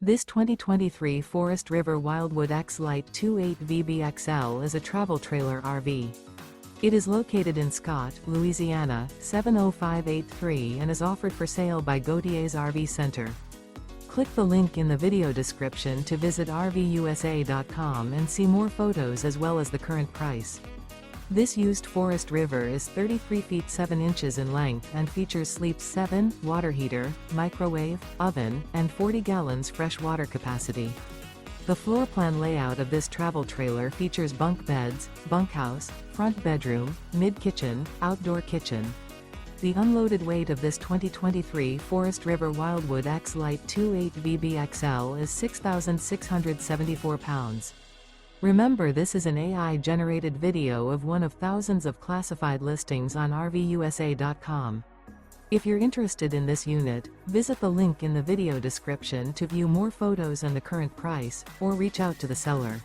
This 2023 Forest River Wildwood X-Lite 28VBXL is a travel trailer RV. It is located in Scott, Louisiana, 70583 and is offered for sale by Gauthiers RV Center. Click the link in the video description to visit RVUSA.com and see more photos as well as the current price. This used Forest River is 33 feet 7 inches in length and features sleeps 7, water heater, microwave, oven, and 40 gallons fresh water capacity. The floor plan layout of this travel trailer features bunk beds, bunkhouse, front bedroom, mid-kitchen, outdoor kitchen. The unloaded weight of this 2023 Forest River Wildwood X-Lite 28VBXL is 6,674 pounds. Remember, this is an AI-generated video of one of thousands of classified listings on RVUSA.com. If you're interested in this unit, visit the link in the video description to view more photos and the current price, or reach out to the seller.